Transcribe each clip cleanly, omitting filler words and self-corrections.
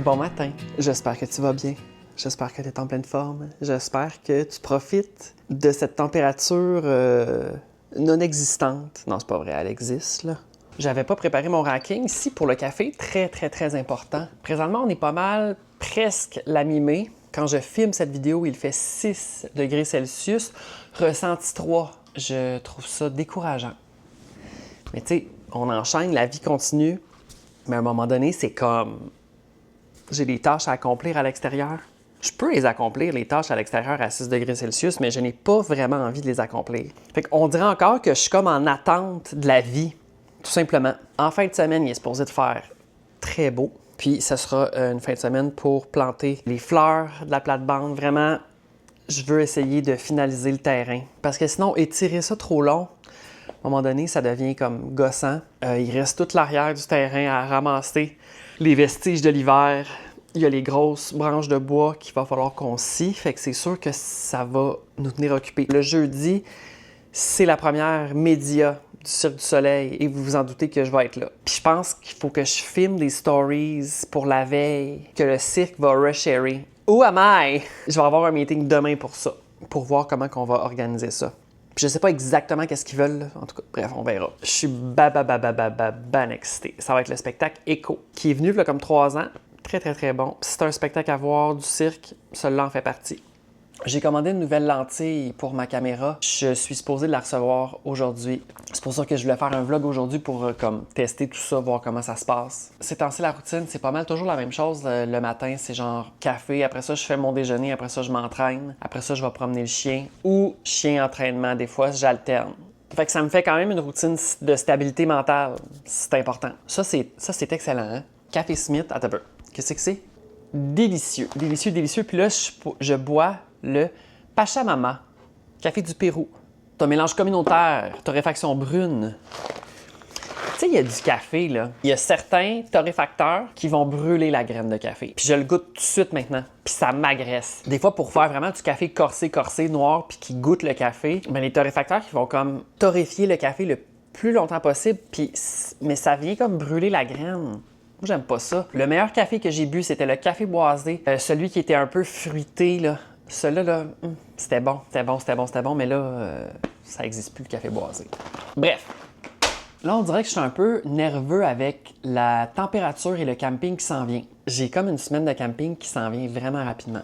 Bon matin, j'espère que tu vas bien. J'espère que tu es en pleine forme. J'espère que tu profites de cette température non existante. Non, c'est pas vrai, elle existe, là. J'avais pas préparé mon racking ici pour le café, très important. Présentement, on est pas mal presque la mi-mai. Quand je filme cette vidéo, il fait 6 degrés Celsius, ressenti 3. Je trouve ça décourageant. Mais tu sais, on enchaîne, la vie continue, mais à un moment donné, c'est comme... J'ai des tâches à accomplir à l'extérieur. Je peux les accomplir, les tâches à l'extérieur à 6 degrés Celsius, mais je n'ai pas vraiment envie de les accomplir. Fait qu'on dirait encore que je suis comme en attente de la vie, tout simplement. En fin de semaine, il est supposé de faire très beau. Puis, ce sera une fin de semaine pour planter les fleurs de la plate-bande. Vraiment, je veux essayer de finaliser le terrain. Parce que sinon, étirer ça trop long, à un moment donné, ça devient comme gossant. Il reste toute l'arrière du terrain à ramasser. Les vestiges de l'hiver. Il y a les grosses branches de bois qu'il va falloir qu'on scie. Fait que c'est sûr que ça va nous tenir occupés. Le jeudi, c'est la première média du Cirque du Soleil et vous vous en doutez que je vais être là. Puis je pense qu'il faut que je filme des stories pour la veille, que le cirque va resharer. Où am I? Je vais avoir un meeting demain pour ça, pour voir comment on va organiser ça. Puis je sais pas exactement qu'est-ce qu'ils veulent, là. En tout cas, bref, on verra. Je suis ban excité. Ça va être le spectacle Echo, qui est venu il y a comme 3 ans. Très bon. C'est un spectacle à voir du cirque, celui-là en fait partie. J'ai commandé une nouvelle lentille pour ma caméra. Je suis supposé de la recevoir aujourd'hui. C'est pour ça que je voulais faire un vlog aujourd'hui pour comme tester tout ça, voir comment ça se passe. Ces temps-ci, la routine, c'est pas mal toujours la même chose. Le matin, c'est genre café. Après ça, je fais mon déjeuner. Après ça, je m'entraîne. Après ça, je vais promener le chien. Ou chien-entraînement, des fois, j'alterne. Fait que ça me fait quand même une routine de stabilité mentale. C'est important. Ça, c'est excellent, hein? Café Smith, attends un peu. Qu'est-ce que c'est? Délicieux. Puis là, je bois le Pachamama, café du Pérou. C'est un mélange communautaire, torréfaction brune. Tu sais, il y a du café, là. Il y a certains torréfacteurs qui vont brûler la graine de café. Puis je le goûte tout de suite maintenant. Puis ça m'agresse. Des fois, pour faire vraiment du café corsé, noir, puis qui goûte le café, ben les torréfacteurs qui vont comme torréfier le café le plus longtemps possible, mais ça vient comme brûler la graine. Moi, j'aime pas ça. Le meilleur café que j'ai bu, c'était le café boisé. Celui qui était un peu fruité, là. Celui-là, là, c'était bon, mais là, ça n'existe plus, le café boisé. Bref. Là, on dirait que je suis un peu nerveux avec la température et le camping qui s'en vient. J'ai comme une semaine de camping qui s'en vient vraiment rapidement.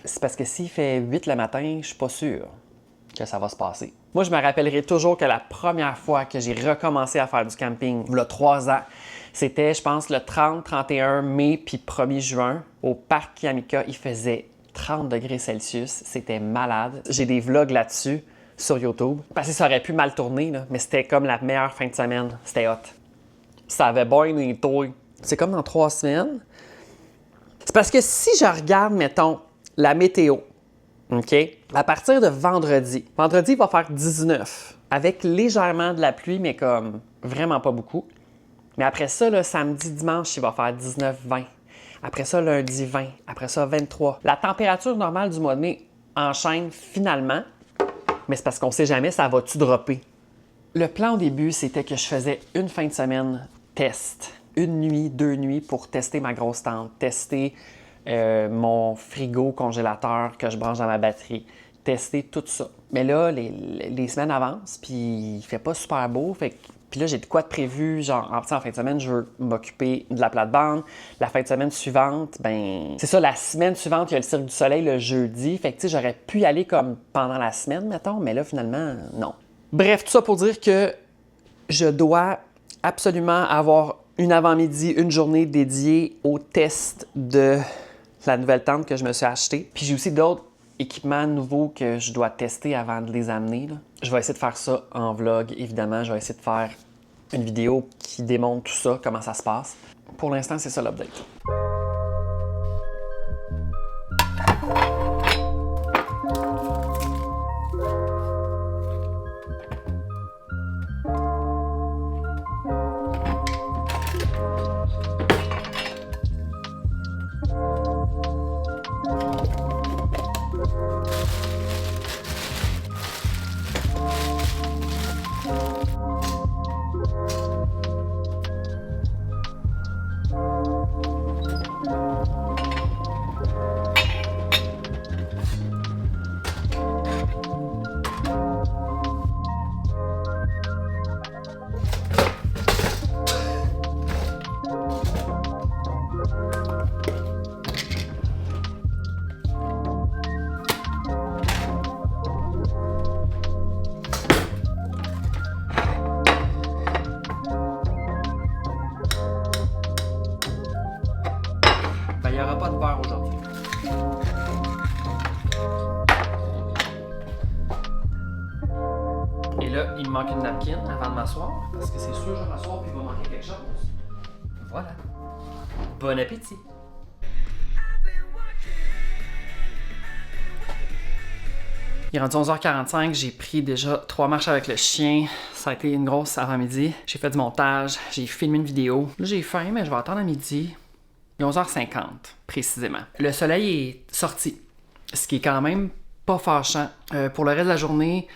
C'est parce que s'il fait 8 le matin, je suis pas sûr que ça va se passer. Moi, je me rappellerai toujours que la première fois que j'ai recommencé à faire du camping, il y a 3 ans, c'était, je pense, le 30-31 mai puis 1er juin, au parc Yamika. Il faisait 30 degrés Celsius. C'était malade. J'ai des vlogs là-dessus sur YouTube. Parce que ça aurait pu mal tourner, là, mais c'était comme la meilleure fin de semaine. C'était hot. Ça avait bien les toits. C'est comme dans 3 semaines. C'est parce que si je regarde, mettons, la météo, OK? À partir de vendredi, il va faire 19, avec légèrement de la pluie, mais comme vraiment pas beaucoup. Mais après ça, là, samedi, dimanche, il va faire 19-20. Après ça, lundi, 20. Après ça, 23. La température normale du mois de mai enchaîne finalement, mais c'est parce qu'on sait jamais, ça va-tu dropper? Le plan au début, c'était que je faisais une fin de semaine test. 1 nuit, 2 nuits pour tester ma grosse tente, tester mon frigo congélateur que je branche dans ma batterie, tester tout ça. Mais là, les semaines avancent, puis il fait pas super beau, fait que puis là, j'ai de quoi de prévu, genre, en fin de semaine, je veux m'occuper de la plate-bande. La fin de semaine suivante, ben, c'est ça, la semaine suivante, il y a le Cirque du Soleil le jeudi. Fait que, tu sais, j'aurais pu y aller comme pendant la semaine, mettons, mais là, finalement, non. Bref, tout ça pour dire que je dois absolument avoir une avant-midi, une journée dédiée au test de la nouvelle tente que je me suis achetée. Puis j'ai aussi d'autres équipements nouveaux que je dois tester avant de les amener, là. Je vais essayer de faire ça en vlog, évidemment. Je vais essayer de faire une vidéo qui démontre tout ça, comment ça se passe. Pour l'instant, c'est ça l'update. n'y aura pas de beurre aujourd'hui. Et là, il me manque une napkin avant de m'asseoir, parce que c'est sûr, je vais m'asseoir puis il va manquer quelque chose. Voilà. Bon appétit! Il est rendu 11h45, j'ai pris déjà 3 marches avec le chien. Ça a été une grosse avant-midi. J'ai fait du montage, j'ai filmé une vidéo. Là, j'ai faim, mais je vais attendre à midi. Il est 11h50, précisément. Le soleil est sorti, ce qui est quand même pas fâchant. Pour le reste de la journée...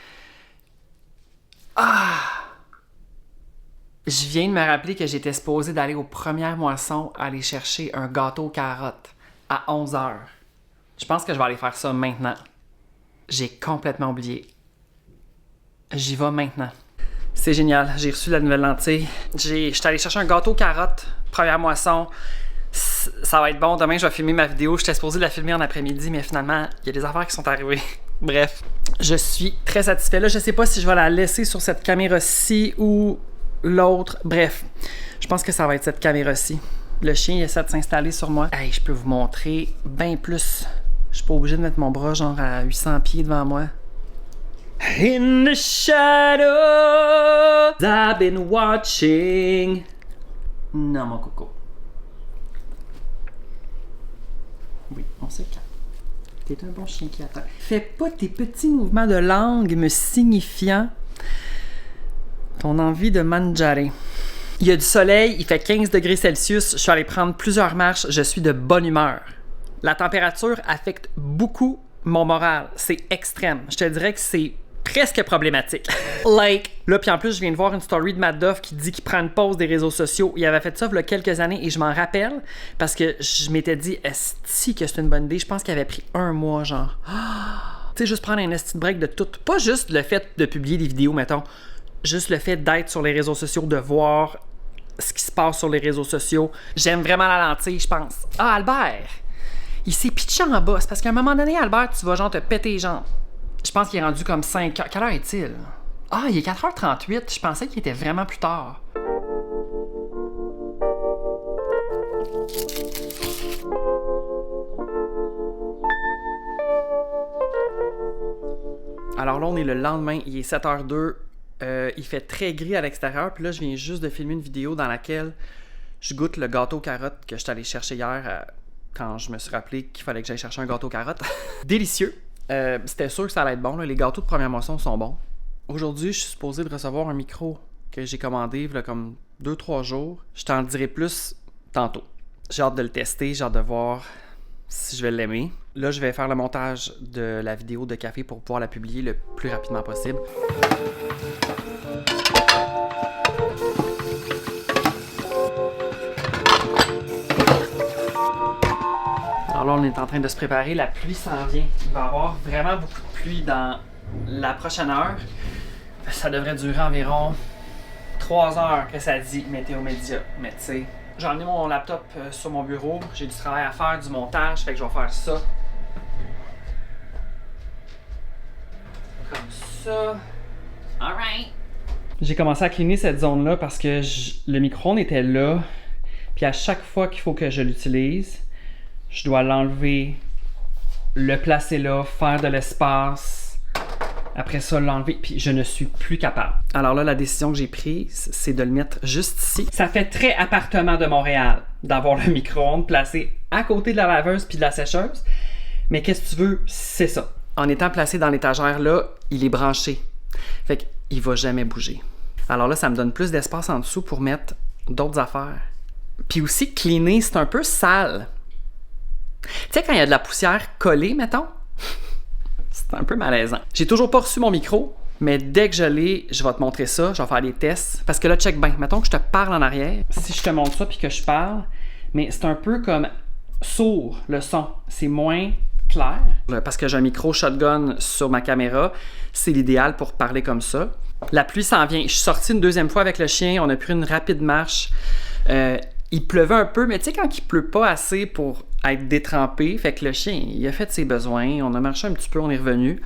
Je viens de me rappeler que j'étais supposée d'aller aux premières moissons aller chercher un gâteau aux carottes à 11h. Je pense que je vais aller faire ça maintenant. J'ai complètement oublié. J'y vais maintenant. C'est génial, j'ai reçu la nouvelle lentille. J'étais allé chercher un gâteau aux carottes, première moisson. Ça va être bon, demain je vais filmer ma vidéo. J'étais supposée la filmer en après-midi, mais finalement, il y a des affaires qui sont arrivées. Bref, je suis très satisfait. Là, je sais pas si je vais la laisser sur cette caméra-ci ou l'autre. Bref, je pense que ça va être cette caméra-ci. Le chien il essaie de s'installer sur moi. Hey, je peux vous montrer bien plus. Je suis pas obligé de mettre mon bras genre à 800 pieds devant moi. In the shadows, I've been watching. Non, mon coco. Oui, on se calme. T'es un bon chien qui attend. Fais pas tes petits mouvements de langue me signifiant ton envie de mangiare. Il y a du soleil, il fait 15 degrés Celsius. Je suis allé prendre plusieurs marches. Je suis de bonne humeur. La température affecte beaucoup mon moral. C'est extrême. Je te dirais que c'est presque problématique. Like. Là, puis en plus, je viens de voir une story de Matt Duff qui dit qu'il prend une pause des réseaux sociaux. Il avait fait ça il y a quelques années et je m'en rappelle parce que je m'étais dit, esti que c'est une bonne idée. Je pense qu'il avait pris 1 mois, genre. Tu sais, juste prendre un esti de break de tout. Pas juste le fait de publier des vidéos, mettons. Juste le fait d'être sur les réseaux sociaux, de voir ce qui se passe sur les réseaux sociaux. J'aime vraiment la lentille, je pense. Ah, Albert! Il s'est pitché en bas. C'est parce qu'à un moment donné, Albert, tu vas genre te péter les jambes. Je pense qu'il est rendu comme 5 heures. Quelle heure est-il? Ah, il est 4h38. Je pensais qu'il était vraiment plus tard. Alors là, on est le lendemain. Il est 7h02. Il fait très gris à l'extérieur. Puis là, je viens juste de filmer une vidéo dans laquelle je goûte le gâteau aux carottes que je suis allé chercher hier quand je me suis rappelé qu'il fallait que j'aille chercher un gâteau aux carottes. Délicieux. C'était sûr que ça allait être bon. Là. Les gâteaux de première moisson sont bons. Aujourd'hui, je suis supposé de recevoir un micro que j'ai commandé là, comme 2-3 jours. Je t'en dirai plus tantôt. J'ai hâte de le tester. J'ai hâte de voir si je vais l'aimer. Là, je vais faire le montage de la vidéo de café pour pouvoir la publier le plus rapidement possible. Alors là, on est en train de se préparer. La pluie s'en vient. Il va y avoir vraiment beaucoup de pluie dans la prochaine heure. Ça devrait durer environ 3 heures que ça dit Météo Média. Mais tu sais, j'ai emmené mon laptop sur mon bureau. J'ai du travail à faire, du montage. Fait que je vais faire ça. Comme ça. Alright. J'ai commencé à cleaner cette zone-là parce que le micro-ondes était là. Puis à chaque fois qu'il faut que je l'utilise, je dois l'enlever, le placer là, faire de l'espace, après ça l'enlever, puis je ne suis plus capable. Alors là, la décision que j'ai prise, c'est de le mettre juste ici. Ça fait très appartement de Montréal d'avoir le micro-ondes placé à côté de la laveuse puis de la sécheuse, mais qu'est-ce que tu veux, c'est ça. En étant placé dans l'étagère là, il est branché, fait qu'il va jamais bouger. Alors là, ça me donne plus d'espace en dessous pour mettre d'autres affaires. Puis aussi, cleaner, c'est un peu sale. Tu sais, quand il y a de la poussière collée, mettons, c'est un peu malaisant. J'ai toujours pas reçu mon micro, mais dès que je l'ai, je vais te montrer ça, je vais faire des tests. Parce que là, check bien, mettons que je te parle en arrière. Si je te montre ça puis que je parle, mais c'est un peu comme sourd, le son. C'est moins clair. Parce que j'ai un micro shotgun sur ma caméra, c'est l'idéal pour parler comme ça. La pluie s'en vient. Je suis sorti une deuxième fois avec le chien, on a pris une rapide marche. Il pleuvait un peu, mais tu sais, quand il pleut pas assez pour être détrempé, fait que le chien, il a fait ses besoins, on a marché un petit peu, on est revenu.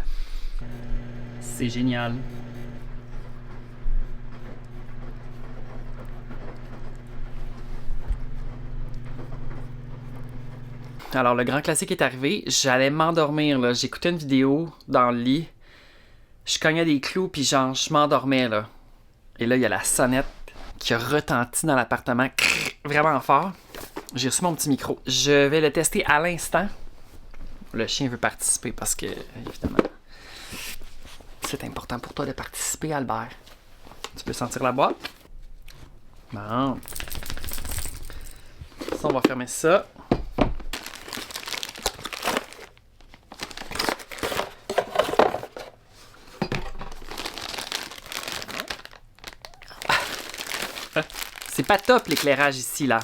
C'est génial. Alors, le grand classique est arrivé. J'allais m'endormir, là. J'écoutais une vidéo dans le lit. Je cognais des clous, puis genre, je m'endormais, là. Et là, il y a la sonnette qui a retenti dans l'appartement. Vraiment fort. J'ai reçu mon petit micro. Je vais le tester à l'instant. Le chien veut participer parce que, évidemment, c'est important pour toi de participer, Albert. Tu peux sentir la boîte? Bon. Ça, on va fermer ça. C'est pas top l'éclairage ici, là.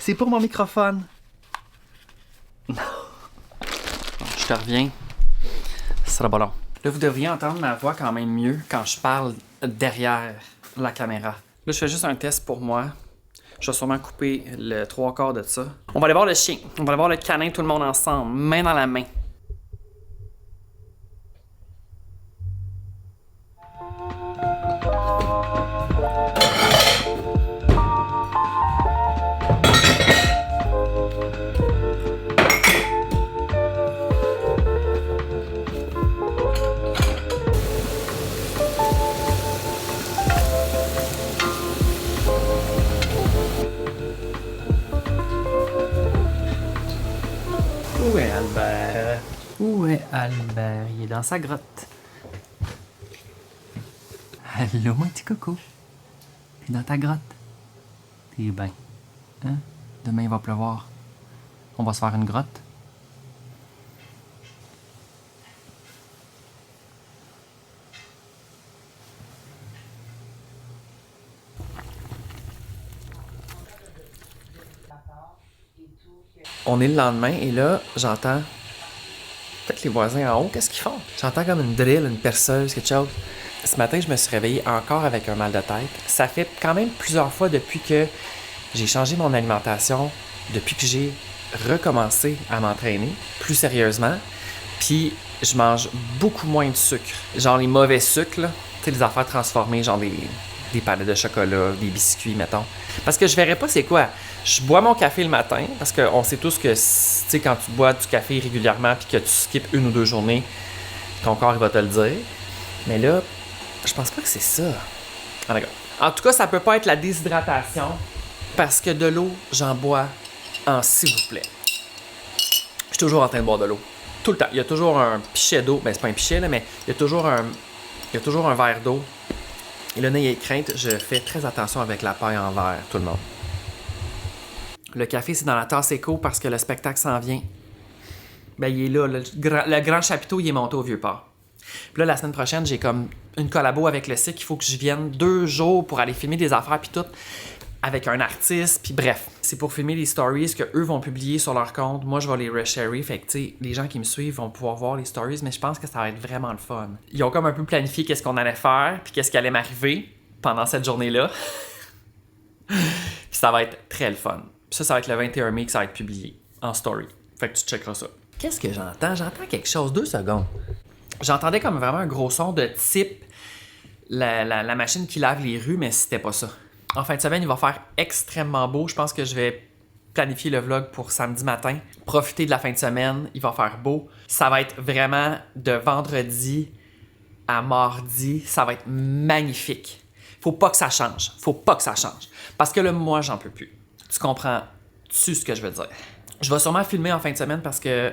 C'est pour mon microphone. Non. Bon, je te reviens. Ce sera pas long. Là, vous devriez entendre ma voix quand même mieux quand je parle derrière la caméra. Là, je fais juste un test pour moi. Je vais sûrement couper le 3/4 de ça. On va aller voir le chien. On va aller voir le canin, tout le monde ensemble, main dans la main. Où est Albert? Où est Albert? Il est dans sa grotte. Allô, mon petit coco. T'es dans ta grotte. T'es bien. Hein? Demain, il va pleuvoir. On va se faire une grotte. On est le lendemain et là, j'entends peut-être les voisins en haut, qu'est-ce qu'ils font? J'entends comme une drill, une perceuse, quelque chose. Ce matin, je me suis réveillé encore avec un mal de tête. Ça fait quand même plusieurs fois depuis que j'ai changé mon alimentation, depuis que j'ai recommencé à m'entraîner plus sérieusement. Puis, je mange beaucoup moins de sucre. Genre les mauvais sucres, là. Tu sais, les affaires transformées, genre des palettes de chocolat, des biscuits, mettons. Parce que je verrais pas c'est quoi. Je bois mon café le matin, parce qu'on sait tous que, tu sais, quand tu bois du café régulièrement puis que tu skippes 1 ou 2 journées, ton corps, il va te le dire. Mais là, je pense pas que c'est ça. Ah, d'accord. En tout cas, ça peut pas être la déshydratation, parce que de l'eau, j'en bois en s'il vous plaît. Je suis toujours en train de boire de l'eau. Tout le temps. Il y a toujours un pichet d'eau. Ben, c'est pas un pichet, là, mais il y a toujours un verre d'eau. Et là, n'ayez crainte, je fais très attention avec la paille en verre, tout le monde. Le café, c'est dans la tasse éco parce que le spectacle s'en vient. Ben, il est là. Le grand chapiteau, il est monté au Vieux-Port. Puis là, la semaine prochaine, j'ai comme une collabo avec le site. Il faut que je vienne 2 jours pour aller filmer des affaires puis tout avec un artiste. Puis bref, c'est pour filmer les stories que eux vont publier sur leur compte. Moi, je vais les resharer. Fait que, tu sais, les gens qui me suivent vont pouvoir voir les stories, mais je pense que ça va être vraiment le fun. Ils ont comme un peu planifié qu'est-ce qu'on allait faire puis qu'est-ce qui allait m'arriver pendant cette journée-là. Puis ça va être très le fun. Puis ça va être le 21 mai que ça va être publié en story. Fait que tu checkeras ça. Qu'est-ce que j'entends? J'entends quelque chose. 2 secondes. J'entendais comme vraiment un gros son de type la machine qui lave les rues, mais c'était pas ça. En fin de semaine, il va faire extrêmement beau. Je pense que je vais planifier le vlog pour samedi matin. Profiter de la fin de semaine. Il va faire beau. Ça va être vraiment de vendredi à mardi. Ça va être magnifique. Faut pas que ça change. Faut pas que ça change. Parce que là, moi, j'en peux plus. Tu comprends-tu ce que je veux dire? Je vais sûrement filmer en fin de semaine parce que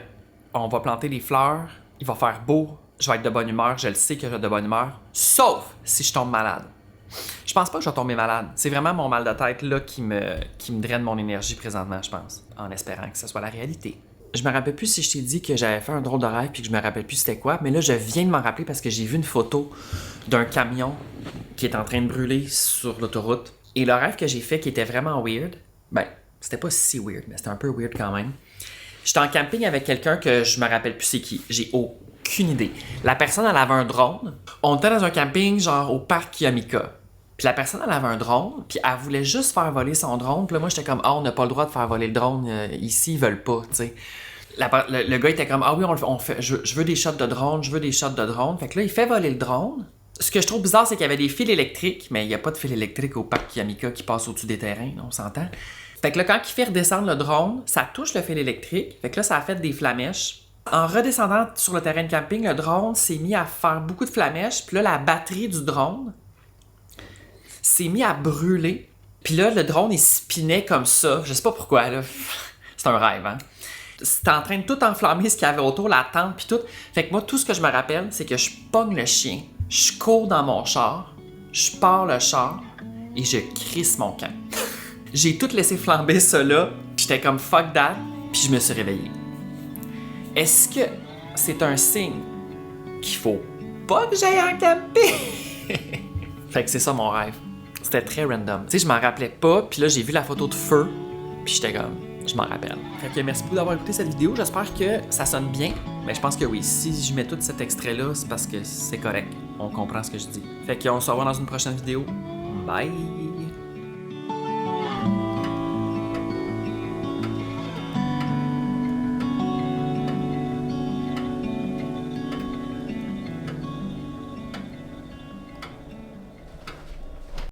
on va planter des fleurs. Il va faire beau. Je vais être de bonne humeur. Je le sais que je vais être de bonne humeur. Sauf si je tombe malade. Je pense pas que je vais tomber malade. C'est vraiment mon mal de tête là qui me draine mon énergie présentement, je pense. En espérant que ce soit la réalité. Je me rappelle plus si je t'ai dit que j'avais fait un drôle de rêve puis que je me rappelle plus c'était quoi. Mais là, je viens de m'en rappeler parce que j'ai vu une photo d'un camion qui est en train de brûler sur l'autoroute. Et le rêve que j'ai fait qui était vraiment weird, ben, c'était pas si weird, mais c'était un peu weird quand même. J'étais en camping avec quelqu'un que je me rappelle plus c'est qui. J'ai aucune idée. La personne, elle avait un drone. On était dans un camping, genre au parc Yamika. Puis la personne, elle avait un drone, puis elle voulait juste faire voler son drone. Puis là, moi, j'étais comme, ah, on n'a pas le droit de faire voler le drone ici, ils veulent pas, tu sais. Le gars était comme, ah oui, on fait, je veux des shots de drone, je veux des shots de drone. Fait que là, il fait voler le drone. Ce que je trouve bizarre, c'est qu'il y avait des fils électriques, mais il n'y a pas de fils électriques au parc Yamika qui passe au-dessus des terrains, on s'entend. Fait que là, quand il fait redescendre le drone, ça touche le fil électrique. Fait que là, ça a fait des flamèches. En redescendant sur le terrain de camping, le drone s'est mis à faire beaucoup de flamèches. Puis là, la batterie du drone s'est mis à brûler. Puis là, le drone, il spinait comme ça. Je sais pas pourquoi, là. C'est un rêve, hein? C'était en train de tout enflammer ce qu'il y avait autour, la tente, puis tout. Fait que moi, tout ce que je me rappelle, c'est que je pogne le chien, je cours dans mon char, je pars le char et je crisse mon camp. J'ai tout laissé flamber ça là, j'étais comme fuck that, puis je me suis réveillé. Est-ce que c'est un signe qu'il faut pas que j'aille en camping? Fait que c'est ça mon rêve. C'était très random. Tu sais, je m'en rappelais pas, puis là, j'ai vu la photo de feu, puis j'étais comme, je m'en rappelle. Fait que merci beaucoup d'avoir écouté cette vidéo. J'espère que ça sonne bien. Mais je pense que oui. Si je mets tout cet extrait-là, c'est parce que c'est correct. On comprend ce que je dis. Fait qu'on se revoit dans une prochaine vidéo. Bye!